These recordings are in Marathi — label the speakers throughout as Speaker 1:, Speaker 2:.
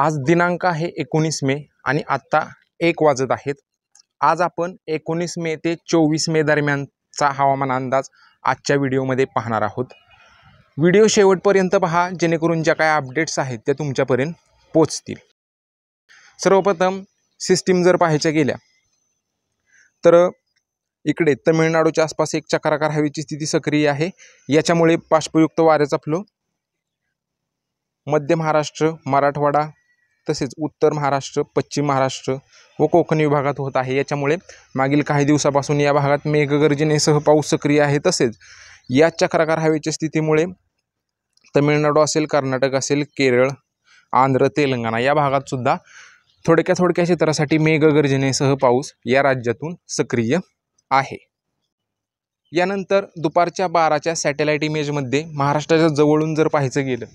Speaker 1: आज दिनांक आहे 19 मे आणि आत्ता 1 वाजत आहेत। आज आपण 19 मे ते 24 मे दरम्यानचा हवामान अंदाज आजच्या व्हिडिओमध्ये पाहणार आहोत। व्हिडिओ शेवटपर्यंत पहा जेणेकरून ज्या काही अपडेट्स आहेत त्या तुमच्यापर्यंत पोहोचतील। सर्वप्रथम सिस्टीम जर पाहायच्या गेल्या तर इकडे तमिळनाडूच्या आसपास एक चक्राकार हवेची स्थिती सक्रिय आहे। याच्यामुळे बाष्पयुक्त वाऱ्याचा फ्लो मध्य महाराष्ट्र, मराठवाडा तसेच उत्तर महाराष्ट्र, पश्चिम महाराष्ट्र व कोकण विभागात होत आहे। याच्यामुळे मागील काही दिवसापासून या भागात मेघगर्जनेसह पाऊस सक्रिय आहे। तसेच या चक्राकार हवेच्या स्थितीमुळे तमिळनाडू असेल, कर्नाटक असेल, केरळ, आंध्र, तेलंगणा या भागात सुद्धा थोडक्या क्षेत्रासाठी मेघगर्जनेसह पाऊस या राज्यातून सक्रिय आहे। यानंतर दुपारच्या 12च्या सॅटेलाइट इमेजमध्ये महाराष्ट्राच्या जवळून जर पाहायचं गेलं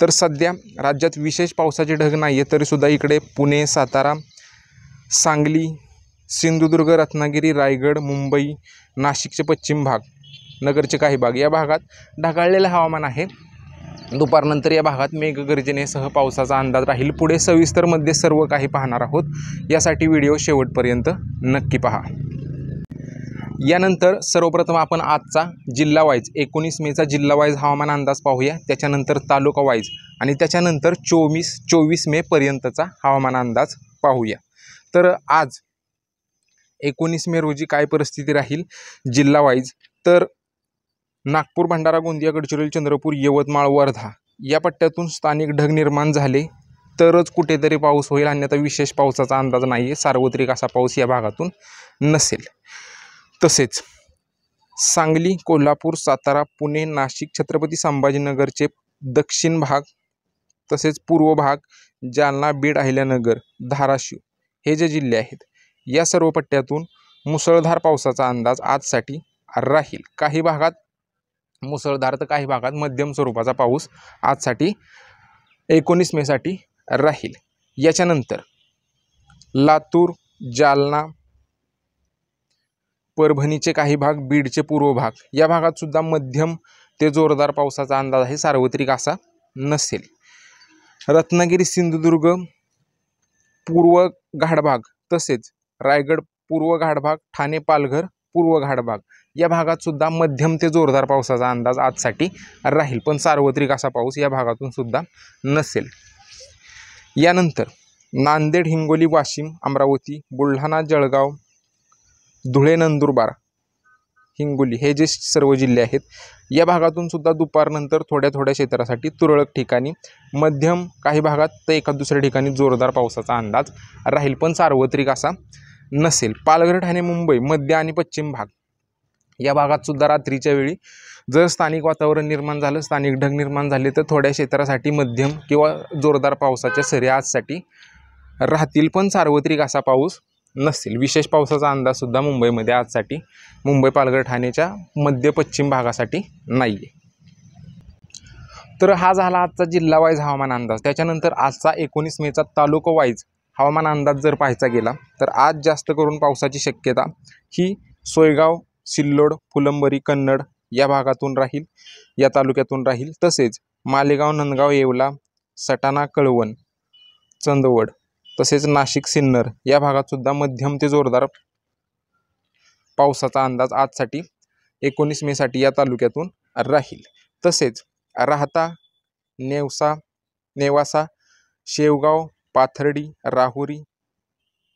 Speaker 1: तर सध्या राज्यात विशेष पावसाचे ढग नाही आहे, तरी सुद्धा इकडे पुणे, सातारा, सांगली, सिंधुदुर्ग, रत्नागिरी, रायगड, मुंबई, नाशिकचे पश्चिम भाग, नगरचे काही भाग या भागात ढगाळलेलं हवामान आहे। दुपारनंतर या भागात मेघगर्जनेसह पावसाचा अंदाज राहील। पुढे सविस्तरमध्ये सर्व काही पाहणार आहोत, यासाठी व्हिडिओ शेवटपर्यंत नक्की पहा। यानंतर सर्वप्रथम आपण आजचा जिल्हा वाईज 19 मेचा जिल्हा वाईज हवामान अंदाज पाहूया, त्याच्यानंतर तालुका वाईज आणि त्याच्यानंतर 24 मे पर्यंतचा हवामान अंदाज पाहूया। तर आज 19 मे रोजी काय परिस्थिती राहील जिल्हा वाईज, तर नागपूर, भंडारा, गोंदिया, गडचिरोली, चंद्रपूर, यवतमाळ, वर्धा या पट्ट्यातून स्थानिक ढग निर्माण झाले तरच कुठेतरी पाऊस होईल, अन्यथा विशेष पावसाचा अंदाज नाही आहे। सार्वत्रिक असा पाऊस या भागातून नसेल। तसेच सांगली, कोल्हापूर, सातारा, पुणे, नाशिक, छत्रपती संभाजीनगरचे दक्षिण भाग तसेच पूर्व भाग, जालना, बीड, अहिल्यानगर, धाराशिव हे जे जिल्हे आहेत या सर्व पट्ट्यातून मुसळधार पावसाचा अंदाज आजसाठी राहील। काही भागात मुसळधार तर काही भागात मध्यम स्वरूपाचा पाऊस आजसाठी 19 मे साठी राहील। याच्यानंतर लातूर, जालना, परभणीचे काही भाग, बीडचे पूर्व भाग या भागात सुद्धा मध्यम ते जोरदार पावसाचा अंदाज आहे, सार्वत्रिक असा नसेल। रत्नागिरी, सिंधुदुर्ग पूर्व घाटभाग तसेच रायगड पूर्व घाटभाग, ठाणे, पालघर पूर्व घाटभाग या भागात सुद्धा मध्यम ते जोरदार पावसाचा अंदाज आजसाठी राहील, पण सार्वत्रिक असा पाऊस या भागातून सुद्धा नसेल। यानंतर नांदेड, हिंगोली, वाशिम, अमरावती, बुलढाणा, जळगाव, धुळे, नंदुरबार, हिंगोली हे जे सर्व जिल्हे आहेत या भागातून सुद्धा दुपारनंतर थोड्या क्षेत्रासाठी तुरळक ठिकाणी मध्यम, काही भागात तर एका दुसऱ्या ठिकाणी जोरदार पावसाचा अंदाज राहील, पण सार्वत्रिक असा नसेल। पालघर, ठाणे, मुंबई मध्य आणि पश्चिम भाग या भागात सुद्धा रात्रीच्या वेळी जर स्थानिक वातावरण निर्माण झालं, स्थानिक ढग निर्माण झाले तर थोड्या क्षेत्रासाठी मध्यम किंवा जोरदार पावसाच्या सरी आजसाठी राहतील, पण सार्वत्रिक असा पाऊस नसेल। विशेष पावसाचा अंदाज सुद्धा मुंबईमध्ये आजसाठी, मुंबई, पालघर, ठाणेच्या मध्य पश्चिम भागासाठी नाही आहे। तर हा झाला आजचा जिल्हा वाईज हवामान अंदाज। त्याच्यानंतर आजचा 19 मेचा तालुका वाईज हवामान अंदाज जर पाहायचा गेला तर आज जास्त करून पावसाची शक्यता ही सोयगाव, सिल्लोड, फुलंबरी, कन्नड या भागातून राहील, या तालुक्यातून राहील। तसेच मालेगाव, नंदगाव, येवला, सटाणा, कळवण, चंदवड तसेच नाशिक, सिन्नर या भागात सुद्धा मध्यम ते जोरदार पावसाचा अंदाज आजसाठी 19 मे साठी या तालुक्यातून राहील। तसेच राहता, नेवासा, शेवगाव, पाथर्डी, राहुरी,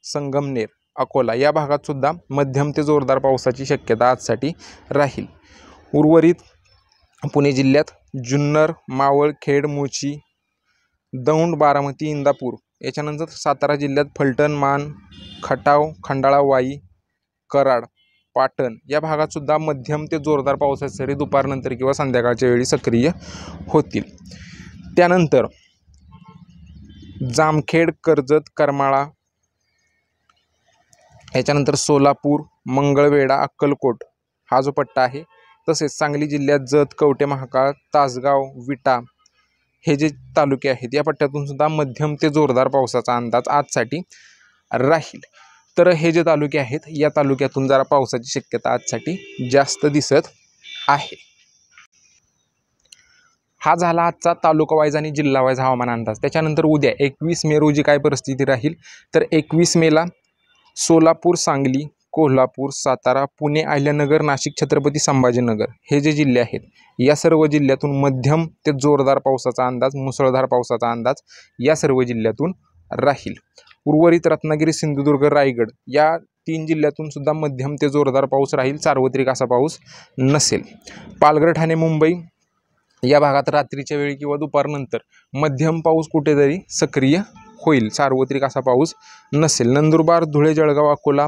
Speaker 1: संगमनेर, अकोला या भागात सुद्धा मध्यम ते जोरदार पावसाची शक्यता आजसाठी राहील। उर्वरित पुणे जिल्ह्यात जुन्नर, मावळ, खेड, मुळशी, दौंड, बारामती, इंदापूर याच्यानंतर सातारा जिल्ह्यात फलटण, मान, खटाव, खंडाळा, वाई, कराड, पाटण या भागात सुद्धा मध्यम ते जोरदार पावसाच्या सरी दुपारनंतर किंवा संध्याकाळच्या वेळी सक्रिय होतील। त्यानंतर जामखेड, कर्जत, करमाळा याच्यानंतर सोलापूर, मंगळवेढा, अक्कलकोट हा जो पट्टा आहे, तसेच सांगली जिल्ह्यात जत, कवठे महांकाळ, तासगाव, विटा हे जे तालुके आहेत या पट्ट्यातून सुद्धा मध्यम ते जोरदार पावसाचा अंदाज आजसाठी राहील। तर हे जे तालुके आहेत या तालुक्यातून जरा पावसाची शक्यता आजसाठी जास्त दिसत आहे। हा झाला आजचा तालुका वाईज आणि जिल्हा वाईज हवामान अंदाज। त्याच्यानंतर उद्या 21 मे रोजी काय परिस्थिती राहील तर 21 मेला सोलापूर, सांगली, कोल्हापूर, सातारा, पुणे, अहिल्यानगर, नाशिक, छत्रपती संभाजीनगर हे जे जिल्हे आहेत या सर्व जिल्ह्यातून मध्यम ते जोरदार पावसाचा अंदाज, मुसळधार पावसाचा अंदाज या सर्व जिल्ह्यातून राहील। उर्वरित रत्नागिरी, सिंधुदुर्ग, रायगड या 3 जिल्ह्यातून सुद्धा मध्यम ते जोरदार पाऊस राहील, सार्वत्रिक असा पाऊस नसेल। पालघर, ठाणे, मुंबई या भागात रात्रीच्या वेळी किंवा दुपारनंतर मध्यम पाऊस कुठेतरी सक्रिय होईल, सार्वत्रिक असा पाऊस नसेल। नंदुरबार, धुळे, जळगाव, अकोला,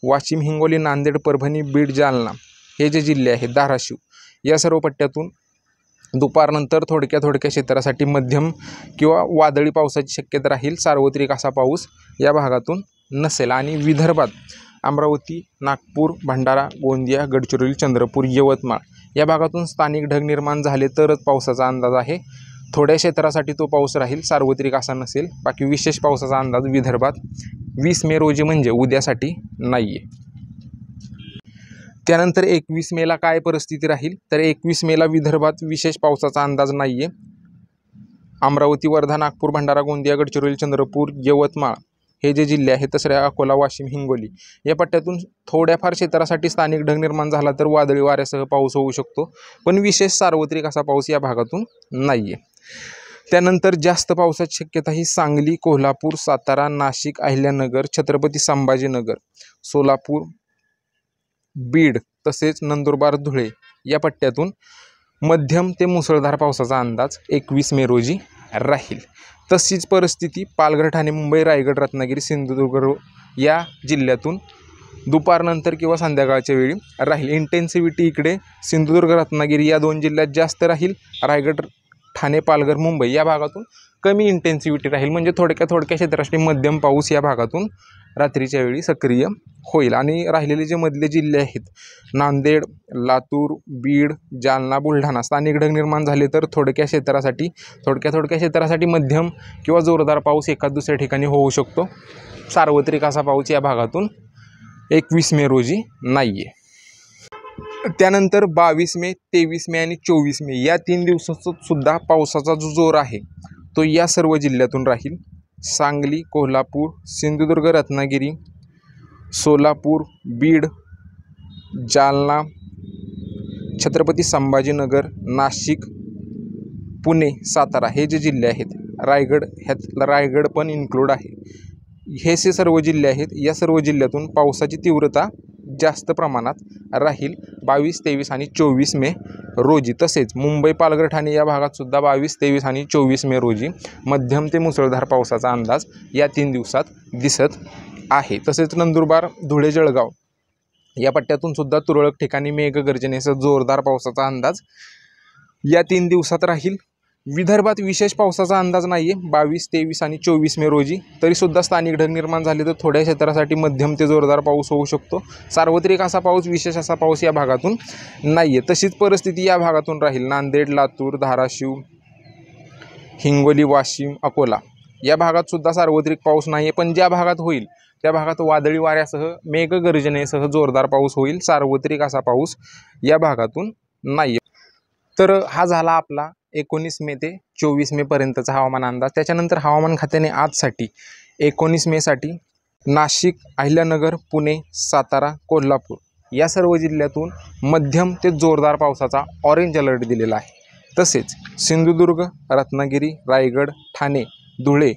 Speaker 1: वाशिम, हिंगोली, नांदेड, परभणी, बीड, जालना हे जे जिल्हे आहेत, धाराशिव या सर्व पट्ट्यातून दुपारनंतर थोडक्या क्षेत्रासाठी मध्यम किंवा वादळी पावसाची शक्यता राहील, सार्वत्रिक असा पाऊस या भागातून नसेल। आणि विदर्भात अमरावती, नागपूर, भंडारा, गोंदिया, गडचिरोली, चंद्रपूर, यवतमाळ या भागातून स्थानिक ढग निर्माण झाले तरच पावसाचा अंदाज आहे। थोड्या क्षेत्रासाठी तो पाऊस राहील, सार्वत्रिक असा नसेल। बाकी विशेष पावसाचा अंदाज विदर्भात 20 मे रोजी म्हणजे उद्यासाठी नाही आहे। त्यानंतर 21 मेला काय परिस्थिती राहील तर 21 मेला विदर्भात विशेष पावसाचा अंदाज नाही आहे। अमरावती, वर्धा, नागपूर, भंडारा, गोंदिया, गडचिरोली, चंद्रपूर, यवतमाळ हे जे जिल्हे आहेत, तसरे अकोला, वाशिम, हिंगोली या पट्ट्यातून थोड्याफार क्षेत्रासाठी स्थानिक ढग निर्माण झाला तर वादळी वाऱ्यासह पाऊस होऊ शकतो, पण विशेष सार्वत्रिक असा पाऊस या भागातून नाही आहे। त्यानंतर जास्त पावसाची शक्यता ही सांगली, कोल्हापूर, सातारा, नाशिक, अहिल्यानगर, छत्रपती संभाजीनगर, सोलापूर, बीड तसेच नंदुरबार, धुळे या पट्ट्यातून मध्यम ते मुसळधार पावसाचा अंदाज 21 मे रोजी राहील। तशीच परिस्थिती पालघर, ठाणे, मुंबई, रायगड, रत्नागिरी, सिंधुदुर्ग या जिल्ह्यातून दुपारनंतर किंवा संध्याकाळच्या वेळी राहील। इंटेन्सिव्हिटी इकडे सिंधुदुर्ग, रत्नागिरी या 2 जिल्ह्यात जास्त राहील, रायगड, ठाणे, पालघर, मुंबई या भागातून कमी इंटेन्सिव्हिटी राहील, म्हणजे थोडक्या क्षेत्रासाठी मध्यम पाऊस या भागातून रात्रीच्या वेळी सक्रिय होईल। आणि राहिलेले जे मधले जिल्हे आहेत, नांदेड, लातूर, बीड, जालना, बुलढाणा स्थानिक ढग निर्माण झाले तर थोडक्या क्षेत्रासाठी मध्यम किंवा जोरदार पाऊस एखाद दुसऱ्या ठिकाणी होऊ शकतो, सार्वत्रिक असा पाऊस या भागातून 21 मे रोजी नाही आहे। त्यानंतर 22 मे, 23 मे आणि 24 मे या 3 दिवसाचा सुद्धा पावसाचा जो जोर आहे तो या सर्व जिल्ह्यातून राहील। सांगली, कोल्हापूर, सिंधुदुर्ग, रत्नागिरी, सोलापूर, बीड, जालना, छत्रपती संभाजीनगर, नाशिक, पुणे, सातारा हे जे जिल्हे आहेत, रायगड पण इन्क्लूड आहे, हे सर्व जिल्हे आहेत, या सर्व जिल्ह्यातून पावसाची तीव्रता जास्त प्रमाणात राहील 22, 23 आणि 24 मे रोजी। तसेच मुंबई, पालघर, ठाणे या भागात सुद्धा 22, 23 आणि 24 मे रोजी मध्यम ते मुसळधार पावसाचा अंदाज या 3 दिवसात दिसत आहे। तसेच नंदुरबार, धुळे, जळगाव या पट्ट्यातून सुद्धा तुरळक ठिकाणी मेघगर्जनेसह जोरदार पावसाचा अंदाज या 3 दिवसात राहील। विदर्भात विशेष पावसाचा अंदाज नाही आहे 22, 23 आणि 24 मे रोजी, तरीसुद्धा स्थानिक ढग निर्माण झाले तर थोड्या क्षेत्रासाठी मध्यम ते जोरदार पाऊस होऊ शकतो, सार्वत्रिक असा पाऊस, विशेष असा पाऊस या भागातून नाही आहे। तशीच परिस्थिती या भागातून राहील। नांदेड, लातूर, धाराशिव, हिंगोली, वाशिम, अकोला या भागात सुद्धा सार्वत्रिक पाऊस नाही आहे, पण ज्या भागात होईल त्या भागात वादळी वाऱ्यासह मेघगर्जनेसह जोरदार पाऊस होईल, सार्वत्रिक असा पाऊस या भागातून नाही आहे। तर हा झाला आपला 19 मे ते 24 मे पर्यंतचा हवामान अंदाज। त्याच्यानंतर हवामान खात्याने आजसाठी 19 मेसाठी नाशिक, अहिल्यानगर, पुणे, सातारा, कोल्हापूर या सर्व जिल्ह्यातून मध्यम ते जोरदार पावसाचा ऑरेंज अलर्ट दिलेला आहे। तसेच सिंधुदुर्ग, रत्नागिरी, रायगड, ठाणे, धुळे,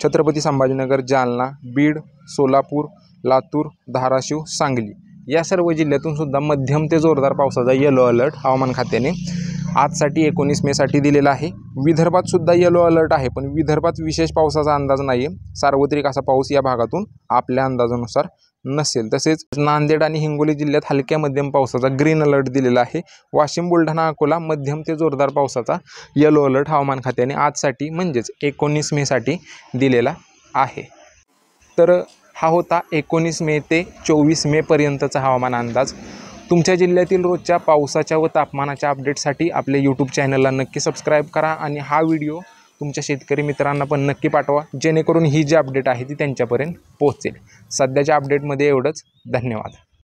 Speaker 1: छत्रपती संभाजीनगर, जालना, बीड, सोलापूर, लातूर, धाराशिव, सांगली या सर्व जिल्ह्यातून सुद्धा मध्यम ते जोरदार पावसाचा येलो अलर्ट हवामान खात्याने आजसाठी 19 मेसाठी दिलेला आहे। विदर्भात सुद्धा येलो अलर्ट आहे, पण विदर्भात विशेष पावसाचा अंदाज नाही आहे, सार्वत्रिक असा पाऊस या भागातून आपल्या अंदाजानुसार नसेल। तसेच नांदेड आणि हिंगोली जिल्ह्यात हलक्या मध्यम पावसाचा ग्रीन अलर्ट दिलेला आहे। वाशिम, बुलढाणा, अकोला मध्यम ते जोरदार पावसाचा येलो अलर्ट हवामान खात्याने आजसाठी म्हणजेच 19 मेसाठी दिलेला आहे। तर हा होता 19 मे ते 24 मे पर्यंतचा हवामान अंदाज। तुमच्या जिल्ह्यातील रोजच्या पावसाच्या व तापमानाच्या अपडेटसाठी आपले यूट्यूब चॅनलला नक्की सबस्क्राईब करा आणि हा व्हिडिओ तुमच्या शेतकरी मित्रांना पण नक्की पाठवा, जेणेकरून ही जी अपडेट आहे ती त्यांच्यापर्यंत पोहोचेल। सध्याच्या अपडेटमध्ये एवढंच, धन्यवाद।